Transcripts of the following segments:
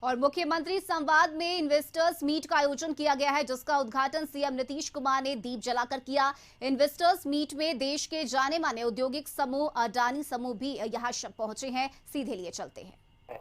और मुख्यमंत्री संवाद में इन्वेस्टर्स मीट का आयोजन किया गया है, जिसका उद्घाटन सीएम नीतीश कुमार ने दीप जलाकर किया। इन्वेस्टर्स मीट में देश के जाने माने औद्योगिक समूह अडानी समूह भी यहां पहुंचे हैं। सीधे लिए चलते हैं।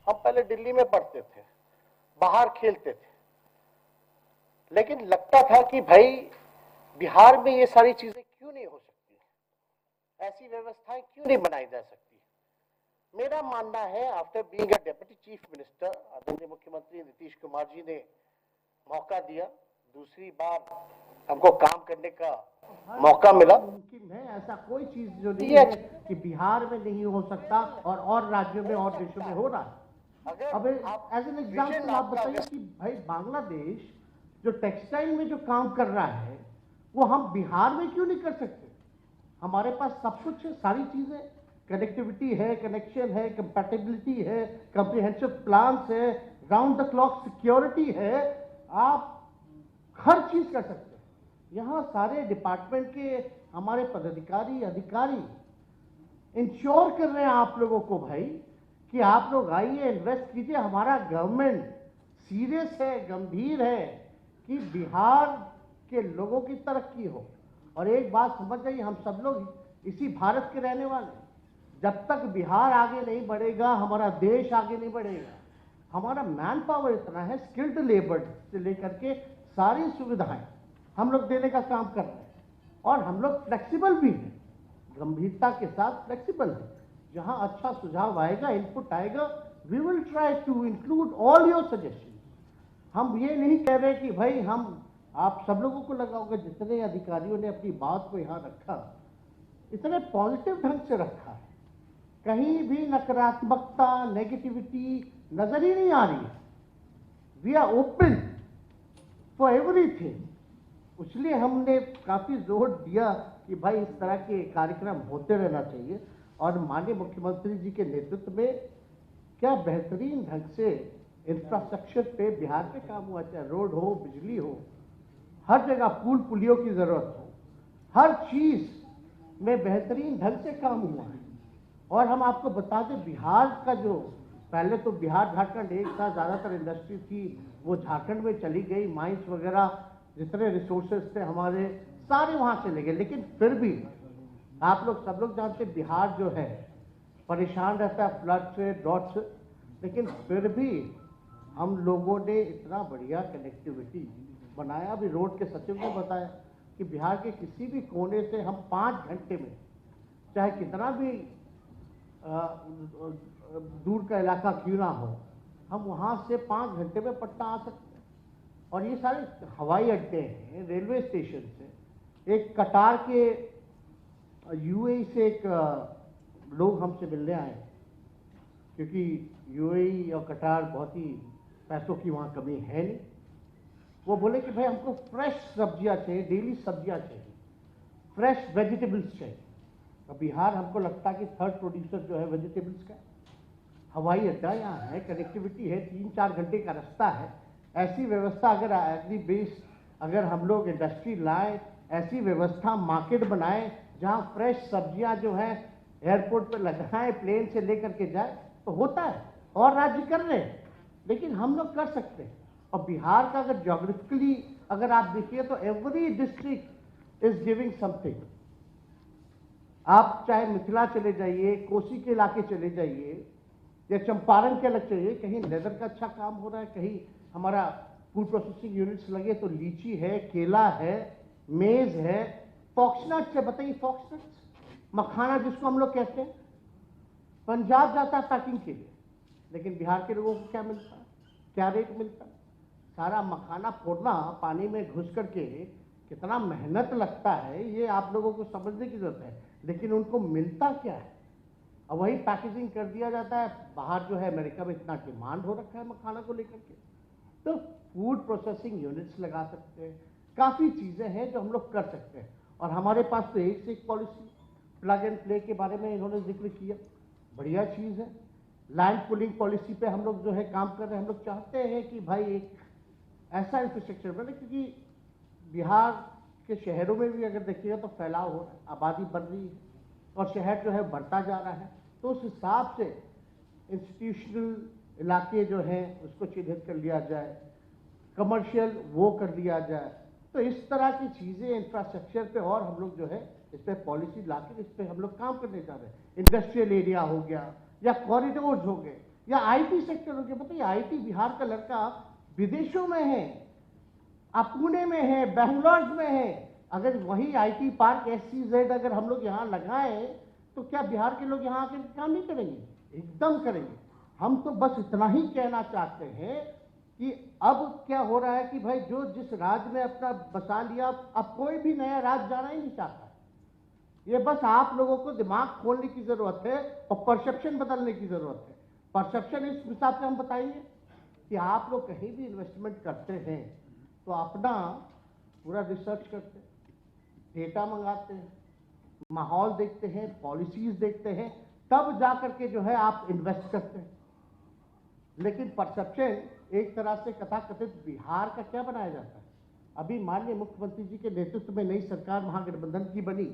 हम पहले दिल्ली में पढ़ते थे, बाहर खेलते थे, लेकिन लगता था कि भाई बिहार में ये सारी चीजें क्यों नहीं हो सकती, ऐसी व्यवस्थाएं क्यों नहीं बनाई जा सकती। मेरा मानना है, after being a deputy chief minister, आदरणीय मुख्यमंत्री नीतीश कुमार जी ने मौका दिया, दूसरी बार हमको काम करने का मौका मिला। मुमकिन है, ऐसा कोई चीज जो नहीं है कि बिहार में नहीं हो सकता और राज्यों में और देशों में हो रहा है। अब एज एन एग्जाम्पल आप बताइए कि भाई बांग्लादेश जो टेक्सटाइल में जो काम कर रहा है वो हम बिहार में क्यों नहीं कर सकते। हमारे पास सब कुछ है, सारी चीजें, कनेक्टिविटी है, कनेक्शन है, कंपैटिबिलिटी है, कॉम्प्रिहेंसिव प्लान्स है, राउंड द क्लॉक सिक्योरिटी है, आप हर चीज कर सकते हैं। यहाँ सारे डिपार्टमेंट के हमारे पदाधिकारी अधिकारी इंश्योर कर रहे हैं आप लोगों को भाई कि आप लोग आइए, इन्वेस्ट कीजिए। हमारा गवर्नमेंट सीरियस है, गंभीर है कि बिहार के लोगों की तरक्की हो। और एक बात समझ जाइए, हम सब लोग इसी भारत के रहने वाले, जब तक बिहार आगे नहीं बढ़ेगा हमारा देश आगे नहीं बढ़ेगा। हमारा मैन पावर इतना है, स्किल्ड लेबर से लेकर के सारी सुविधाएं हम लोग देने का काम कर रहे हैं और हम लोग फ्लेक्सिबल भी हैं, गंभीरता के साथ फ्लेक्सिबल है। जहां अच्छा सुझाव आएगा, इनपुट आएगा, we will try to include all your suggestion. हम ये नहीं कह रहे कि भाई हम, आप सब लोगों को लगा होगा जितने अधिकारियों ने अपनी बात को यहां रखा, इतने पॉजिटिव ढंग से रखा है, कहीं भी नकारात्मकता नेगेटिविटी नजर ही नहीं आ रही है। We are open for everything. इसलिए हमने काफी जोर दिया कि भाई इस तरह के कार्यक्रम होते रहना चाहिए। और माननीय मुख्यमंत्री जी के नेतृत्व में क्या बेहतरीन ढंग से इंफ्रास्ट्रक्चर पे बिहार पे काम हुआ, चाहे रोड हो, बिजली हो, हर जगह पुल पुलियों की जरूरत हो, हर चीज में बेहतरीन ढंग से काम हुआ है। और हम आपको बता दें, बिहार का जो पहले तो बिहार झारखंड एक था, ज्यादातर इंडस्ट्री थी वो झारखंड में चली गई, माइंस वगैरह जितने रिसोर्सेज थे हमारे सारे वहां चले गए। लेकिन फिर भी आप लोग सब लोग जानते, बिहार जो है परेशान रहता है फ्लड से, ड्रॉट से, लेकिन फिर भी हम लोगों ने इतना बढ़िया कनेक्टिविटी बनाया। अभी रोड के सचिव ने बताया कि बिहार के किसी भी कोने से हम 5 घंटे में, चाहे कितना भी दूर का इलाका क्यों ना हो, हम वहां से 5 घंटे में पटना आ सकते हैं। और ये सारे हवाई अड्डे हैं, रेलवे स्टेशन से, एक कटार के यूएई से एक लोग हमसे मिलने आए, क्योंकि यूएई और कटार बहुत ही पैसों की वहाँ कमी है नहीं। वो बोले कि भाई हमको फ्रेश सब्जियां चाहिए, डेली सब्जियां चाहिए, फ्रेश वेजिटेबल्स चाहिए। और बिहार हमको लगता है कि थर्ड प्रोड्यूसर जो है वेजिटेबल्स का। हवाई अड्डा यहाँ है, कनेक्टिविटी है, 3-4 घंटे का रास्ता है। ऐसी व्यवस्था अगर एग्री बेस्ड अगर हम लोग इंडस्ट्री लाए, ऐसी व्यवस्था मार्केट बनाए जहाँ फ्रेश सब्जियां जो है एयरपोर्ट पर लगाएं, प्लेन से लेकर के जाए, तो होता है। और राज्य कर रहे हैं, लेकिन हम लोग कर सकते हैं। और बिहार का अगर ज्योग्राफिकली अगर आप देखिए तो every district is giving something. आप चाहे मिथिला चले जाइए, कोसी के इलाके चले जाइए, या चंपारण के अलग चाहिए, कहीं लेदर का अच्छा काम हो रहा है, कहीं हमारा फूड प्रोसेसिंग यूनिट्स लगे तो लीची है, केला है, मेज है, फॉक्सनट्स है। बताइए, फॉक्सनट्स मखाना जिसको हम लोग कहते हैं, पंजाब जाता है पैकिंग के लिए, लेकिन बिहार के लोगों को क्या मिलता है, क्या रेट मिलता है। सारा मखाना फोड़ना, पानी में घुस करके कितना मेहनत लगता है, ये आप लोगों को समझने की जरूरत है। लेकिन उनको मिलता क्या है, और वही पैकेजिंग कर दिया जाता है। बाहर जो है अमेरिका में इतना डिमांड हो रखा है मखाना को लेकर के, तो फूड प्रोसेसिंग यूनिट्स लगा सकते हैं। काफ़ी चीज़ें हैं जो हम लोग कर सकते हैं। और हमारे पास तो एक से एक पॉलिसी, प्लग एंड प्ले के बारे में इन्होंने जिक्र किया, बढ़िया चीज़ है। लैंड पुलिंग पॉलिसी पे हम लोग जो है काम कर रहे हैं। हम लोग चाहते हैं कि भाई एक ऐसा इंफ्रास्ट्रक्चर बने, क्योंकि बिहार के शहरों में भी अगर देखिएगा तो फैलाव हो रहा है, आबादी बढ़ रही है और शहर जो है बढ़ता जा रहा है। तो उस हिसाब से इंस्टीट्यूशनल इलाके जो हैं उसको चिन्हित कर लिया जाए, कमर्शियल वो कर दिया जाए। तो इस तरह की चीज़ें इंफ्रास्ट्रक्चर पे और हम लोग जो है इस पर पॉलिसी लाके इस पर हम लोग काम करने जा रहे हैं। इंडस्ट्रियल एरिया हो गया या कॉरिडोर्स हो गए या आईटी सेक्टर हो गया। बताइए, आईटी बिहार का लड़का विदेशों में है, आप पुणे में है, बेंगलोर में है। अगर वही आईटी पार्क SEZ अगर हम लोग यहाँ लगाए तो क्या बिहार के लोग यहाँ आके काम नहीं करेंगे? एकदम करेंगे। हम तो बस इतना ही कहना चाहते हैं कि अब क्या हो रहा है कि भाई जो जिस राज्य में अपना बसा लिया, अब कोई भी नया राज्य जाना ही नहीं चाहता। ये बस आप लोगों को दिमाग खोलने की जरूरत है और परसेप्शन बदलने की जरूरत है। परसेप्शन इस हिसाब से हम बताएंगे कि आप लोग कहीं भी इन्वेस्टमेंट करते हैं तो अपना पूरा रिसर्च करते हैं, डेटा मंगाते हैं, माहौल देखते हैं, पॉलिसीज देखते हैं, तब जा करके जो है आप इन्वेस्ट करते हैं। लेकिन परसेप्शन एक तरह से कथाकथित बिहार का क्या बनाया जाता है। अभी माननीय मुख्यमंत्री जी के नेतृत्व में नई सरकार महागठबंधन की बनी,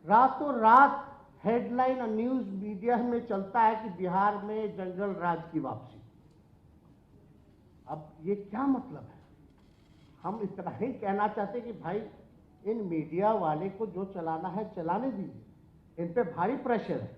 रातों रात हेडलाइन और न्यूज मीडिया में चलता है कि बिहार में जंगल राज की वापसी। अब ये क्या मतलब है? हम इतना ही कहना चाहते कि भाई इन मीडिया वाले को जो चलाना है चलाने दीजिए, इन पे भारी प्रेशर है,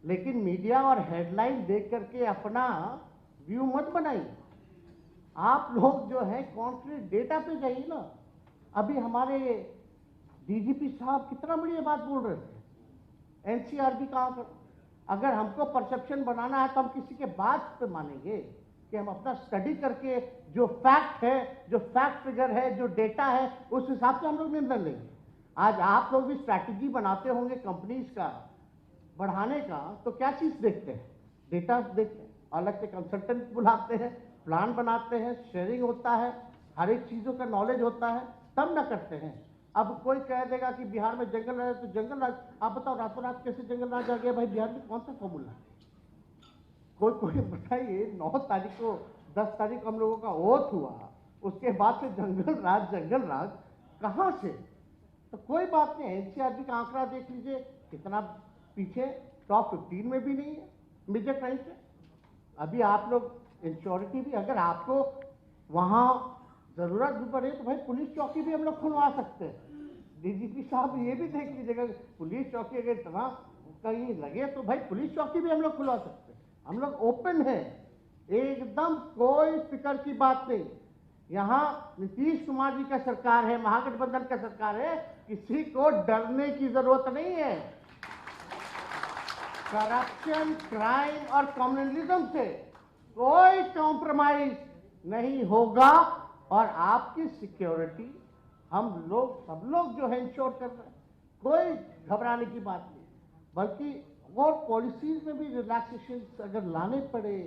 लेकिन मीडिया और हेडलाइन देख करके अपना व्यू मत बनाइए। आप लोग जो है कॉन्क्रीट डेटा पे जाइए ना। अभी हमारे DGP साहब कितना बढ़िया बात बोल रहे थे, NCRB कहाँ पर। अगर हमको परसेप्शन बनाना है तो हम किसी के बात पे मानेंगे कि हम अपना स्टडी करके जो फैक्ट है, जो फैक्ट फिगर है, जो डेटा है, उस हिसाब से हम लोग निर्णय लेंगे। आज आप लोग भी स्ट्रैटेजी बनाते होंगे कंपनीज का बढ़ाने का, तो क्या चीज देखते हैं? डेटा देखते हैं, अलग से कंसल्टेंट बुलाते हैं, प्लान बनाते हैं, शेयरिंग होता है, हर एक चीजों का नॉलेज होता है, तब ना करते हैं। अब कोई कह देगा कि बिहार में जंगल राज, तो जंगल राज आप बताओ रातों रात कैसे जंगल राज आ गया? भाई बिहार में कौन सा फॉर्मूला? कोई बताइए। 9 तारीख को 10 तारीख को हम लोगों का ओथ हुआ, उसके बाद से जंगल राज कहाँ से? तो कोई बात नहीं, NCRB का आंकड़ा देख लीजिए कितना पीछे, टॉप 15 में भी नहीं है मेजर क्राइम से। अभी आप लोग इंश्योरिटी भी, अगर आपको वहां जरूरत भी पड़े तो भाई पुलिस चौकी भी हम लोग खुलवा सकते हैं। DGP साहब ये भी देख लीजिएगा, पुलिस चौकी अगर इतना कहीं लगे तो भाई पुलिस चौकी भी हम लोग खुलवा सकते हैं। हम लोग ओपन है, एकदम कोई फिक्र की बात नहीं। यहाँ नीतीश कुमार जी का सरकार है, महागठबंधन का सरकार है, किसी को डरने की जरूरत नहीं है। करप्शन, क्राइम और कम्युनलिज्म से कोई कॉम्प्रोमाइज नहीं होगा और आपकी सिक्योरिटी हम लोग सब लोग जो है इंश्योर कर रहे हैं। कोई घबराने की बात नहीं, बल्कि और पॉलिसीज में भी रिलैक्सेशन अगर लाने पड़े,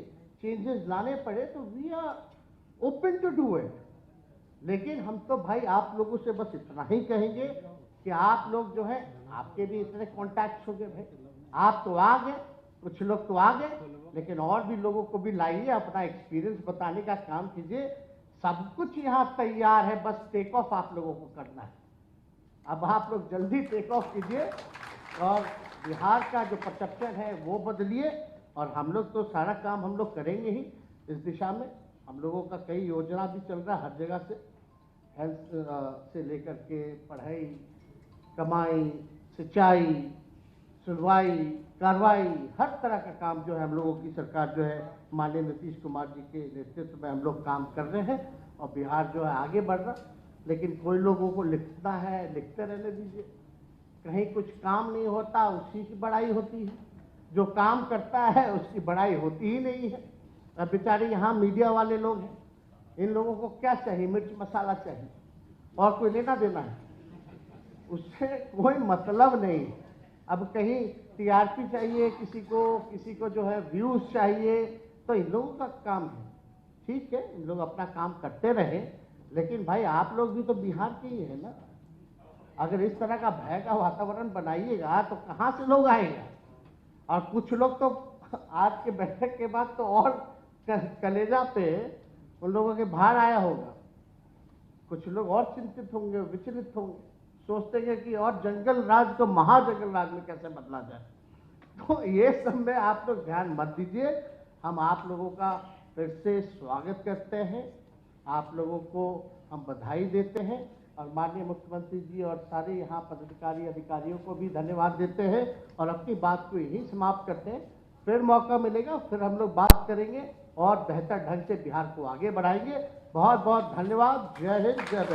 चेंजेस लाने पड़े तो we are open to do it. लेकिन हम तो भाई आप लोगों से बस इतना ही कहेंगे कि आप लोग जो है, आपके भी इतने कॉन्टैक्ट्स हो गए भाई, आप तो आ गए, कुछ लोग तो आ गए, लेकिन और भी लोगों को भी लाइए, अपना एक्सपीरियंस बताने का काम कीजिए। सब कुछ यहाँ तैयार है, बस टेक ऑफ आप लोगों को करना है। अब आप लोग जल्दी टेक ऑफ कीजिए और बिहार का जो परसेप्शन है वो बदलिए, और हम लोग तो सारा काम हम लोग करेंगे ही इस दिशा में। हम लोगों का कई योजना भी चल रहा है हर जगह से, हेल्थ से लेकर के पढ़ाई, कमाई, सिंचाई, सुनवाई, कार्रवाई, हर तरह का काम जो है हम लोगों की सरकार जो है माननीय नीतीश कुमार जी के नेतृत्व में हम लोग काम कर रहे हैं और बिहार जो है आगे बढ़ रहा। लेकिन कोई लोगों को लिखना है, लिखते रहने दीजिए। कहीं कुछ काम नहीं होता उसी की बड़ाई होती है, जो काम करता है उसकी बड़ाई होती ही नहीं है। अब बेचारे यहाँ मीडिया वाले लोग हैं, इन लोगों को क्या चाहिए? मिर्च मसाला चाहिए और कोई लेना देना है, उससे कोई मतलब नहीं। अब कहीं TRP चाहिए किसी को जो है व्यूज चाहिए, तो इन लोगों का काम है। ठीक है, इन लोग अपना काम करते रहे, लेकिन भाई आप लोग भी तो बिहार के ही है ना। अगर इस तरह का भय का वातावरण बनाइएगा तो कहाँ से लोग आएंगे? और कुछ लोग तो आज के बैठक के बाद तो और कलेजा पे उन लोगों के भार आया होगा। कुछ लोग और चिंतित होंगे, विचलित होंगे, सोचते हैं कि और जंगल राज को महाजंगल राज में कैसे बदला जाए। तो ये सब में आप लोग ध्यान मत दीजिए। हम आप लोगों का फिर से स्वागत करते हैं, आप लोगों को हम बधाई देते हैं और माननीय मुख्यमंत्री जी और सारे यहाँ पदाधिकारी अधिकारियों को भी धन्यवाद देते हैं और अपनी बात को यहीं समाप्त करते हैं। फिर मौका मिलेगा, फिर हम लोग बात करेंगे और बेहतर ढंग से बिहार को आगे बढ़ाएंगे। बहुत बहुत धन्यवाद। जय हिंद, जय भारत।